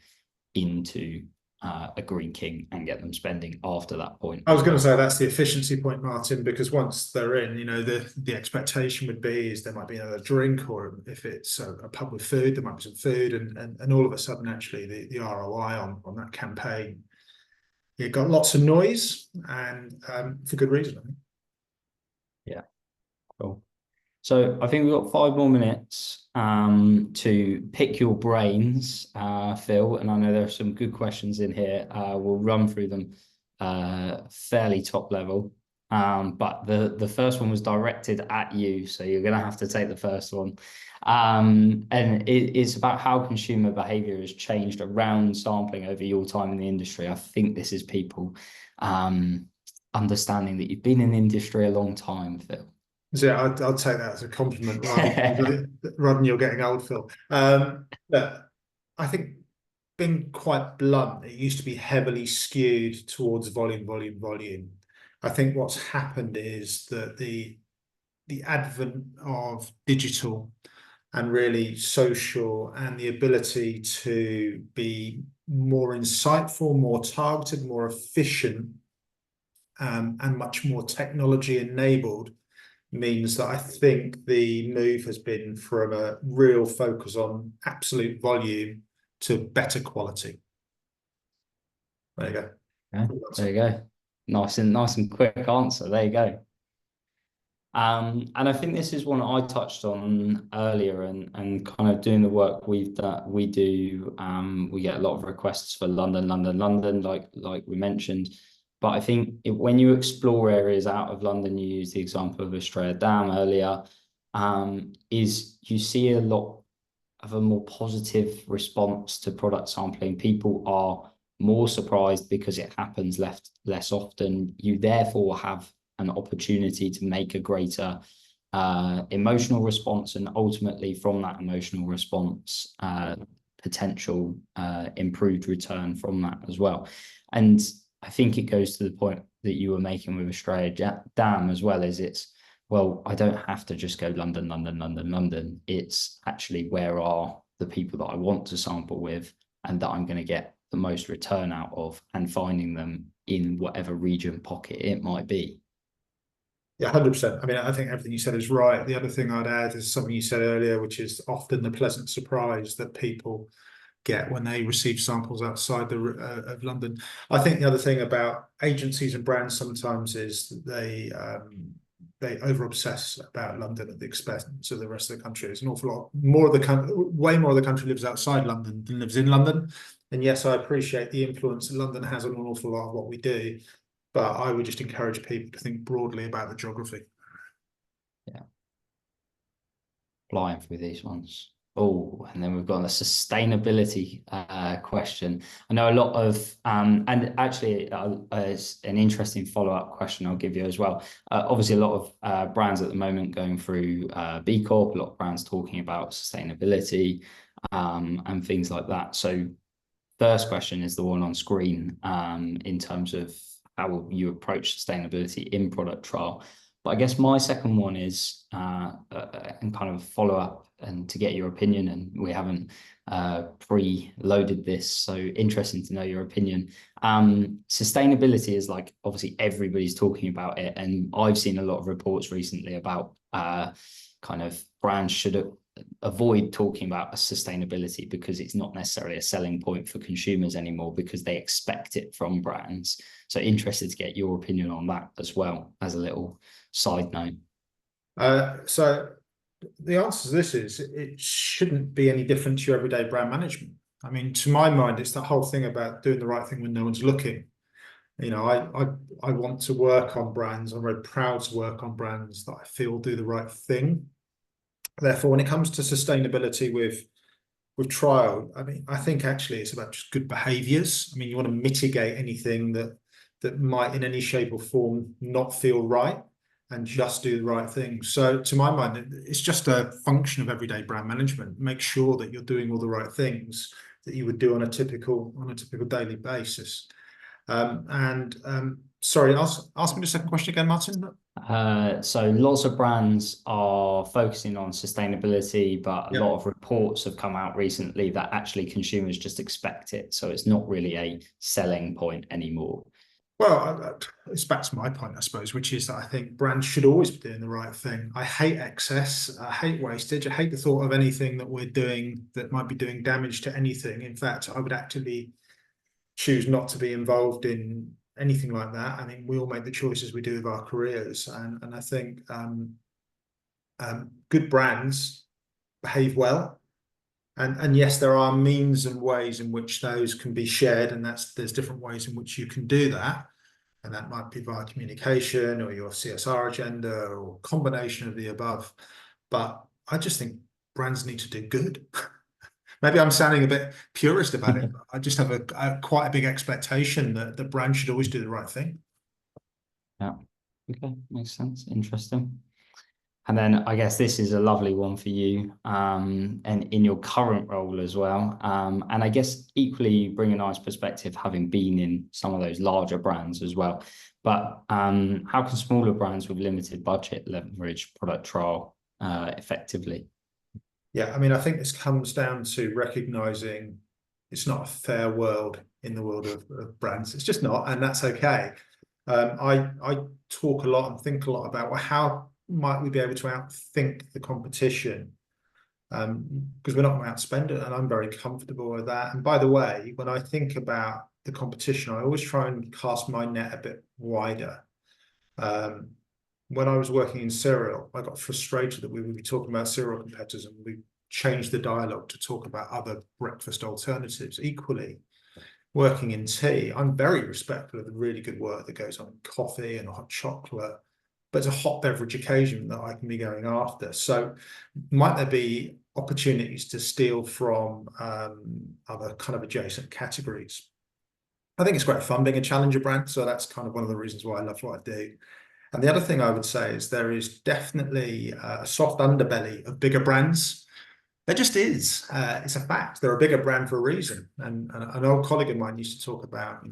into a Green King and get them spending after that point. I was going to say that's the efficiency point, Martin, because once they're in, the expectation would be is there might be another drink, or if it's a pub with food, there might be some food, and all of a sudden, actually, the ROI on that campaign, it got lots of noise, and for good reason, I think. Yeah, cool. So I think we've got 5 more minutes to pick your brains, Phil, and I know there are some good questions in here. We'll run through them fairly top level. But the first one was directed at you, so you're going to have to take the first one. And it's about how consumer behavior has changed around sampling over your time in the industry. I think this is people understanding that you've been in the industry a long time, Phil. So yeah, I'll take that as a compliment rather than you're getting old, Phil. Look, I think being quite blunt, it used to be heavily skewed towards volume, volume, volume. I think what's happened is that the advent of digital and really social and the ability to be more insightful, more targeted, more efficient, and much more technology enabled means that I think the move has been from a real focus on absolute volume to better quality. There you go. Yeah, there you go. Nice and quick answer. There you go. And I think this is one I touched on earlier, and kind of doing the work we do. We get a lot of requests for London, London, London, like we mentioned. But I think when you explore areas out of London, you use the example of Australia Dam earlier, is you see a lot of a more positive response to product sampling. People are more surprised because it happens less often. You therefore have an opportunity to make a greater emotional response, and ultimately from that emotional response, potential improved return from that as well. And I think it goes to the point that you were making with Australia Dam as well, is well, I don't have to just go London, London, London, London. It's actually where are the people that I want to sample with and that I'm going to get the most return out of, and finding them in whatever region pocket it might be. Yeah, 100%. I mean, I think everything you said is right. The other thing I'd add is something you said earlier, which is often the pleasant surprise that people get when they receive samples outside of London. I think the other thing about agencies and brands sometimes is that they over obsess about London at the expense of the rest of the country. There's an awful lot more of the country, way more of the country lives outside London than lives in London. And yes, I appreciate the influence that London has on an awful lot of what we do, but I would just encourage people to think broadly about the geography. Yeah. Flying through these ones. Oh, and then we've got a sustainability question. I know a lot of, and actually it's an interesting follow-up question I'll give you as well. Obviously, a lot of brands at the moment going through B Corp, a lot of brands talking about sustainability and things like that. So first question is the one on screen in terms of how you approach sustainability in product trial. But I guess my second one is and kind of follow up and to get your opinion, and we haven't pre-loaded this, so interesting to know your opinion. Sustainability is like, obviously everybody's talking about it, and I've seen a lot of reports recently about kind of brands should avoid talking about sustainability because it's not necessarily a selling point for consumers anymore because they expect it from brands. So interested to get your opinion on that as well, as a little side note. So the answer to this is it shouldn't be any different to your everyday brand management. I mean, to my mind, it's the whole thing about doing the right thing when no one's looking. You know, I want to work on brands. I'm very proud to work on brands that I feel do the right thing. Therefore, when it comes to sustainability with trial, I mean, I think actually it's about just good behaviors. I mean, you want to mitigate anything that might in any shape or form not feel right, and just do the right thing. So to my mind, it's just a function of everyday brand management. Make sure that you're doing all the right things that you would do on a typical daily basis. Sorry, ask me the second question again, Martin. So lots of brands are focusing on sustainability, but a lot of reports have come out recently that actually consumers just expect it. So it's not really a selling point anymore. Well, it's back to my point, I suppose, which is that I think brands should always be doing the right thing. I hate excess. I hate wastage. I hate the thought of anything that we're doing that might be doing damage to anything. In fact, I would actively choose not to be involved in anything like that. I mean, we all make the choices we do with our careers, and I think good brands behave well. And yes, there are means and ways in which those can be shared, and there's different ways in which you can do that. And that might be via communication or your CSR agenda or combination of the above. But I just think brands need to do good. Maybe I'm sounding a bit purist about it, but I just have quite a big expectation that the brand should always do the right thing. Yeah. Okay, makes sense. Interesting. And then I guess this is a lovely one for you, and in your current role as well. And I guess equally you bring a nice perspective having been in some of those larger brands as well. But how can smaller brands with limited budget leverage product trial effectively? Yeah, I mean, I think this comes down to recognizing it's not a fair world in the world of brands. It's just not, and that's okay. I talk a lot and think a lot about, well, how might we be able to outthink the competition? Because we're not going to outspend it, and I'm very comfortable with that. And by the way, when I think about the competition, I always try and cast my net a bit wider. When I was working in cereal, I got frustrated that we would be talking about cereal competitors, and we changed the dialogue to talk about other breakfast alternatives. Equally, working in tea, I'm very respectful of the really good work that goes on in coffee and hot chocolate, but it's a hot beverage occasion that I can be going after. So might there be opportunities to steal from other kind of adjacent categories? I think it's great fun being a challenger brand. So that's kind of one of the reasons why I love what I do. And the other thing I would say is there is definitely a soft underbelly of bigger brands. There just is. It's a fact. They're a bigger brand for a reason. And an old colleague of mine used to talk about,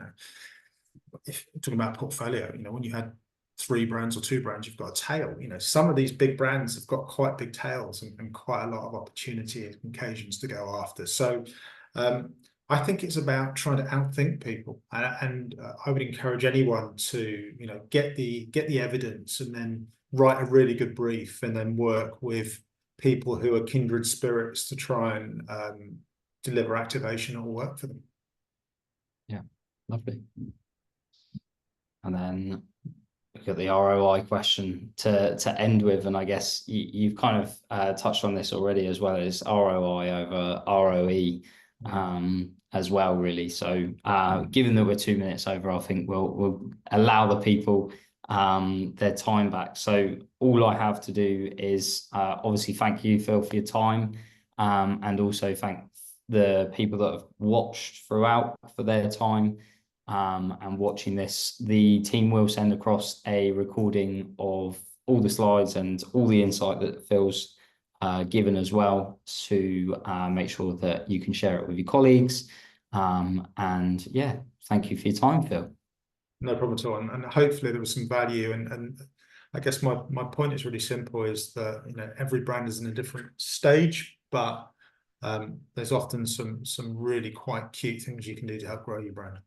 if talking about portfolio, when you had 3 brands or 2 brands, you've got a tail. Some of these big brands have got quite big tails and quite a lot of opportunity and occasions to go after. So I think it's about trying to outthink people, and I would encourage anyone to, get the evidence and then write a really good brief and then work with people who are kindred spirits to try and deliver activation that will work for them. Yeah, lovely. And then look at the ROI question to end with, and I guess you've kind of touched on this already as well, as ROI over ROE. As well, really. So given that we're 2 minutes over, I think we'll allow the people their time back. So all I have to do is obviously thank you, Phil, for your time, and also thank the people that have watched throughout for their time and watching this. The team will send across a recording of all the slides and all the insight that Phil's given as well, to make sure that you can share it with your colleagues. And yeah, thank you for your time, Phil. No problem at all. And hopefully there was some value. And I guess my point is really simple, is that every brand is in a different stage, but there's often some really quite cute things you can do to help grow your brand.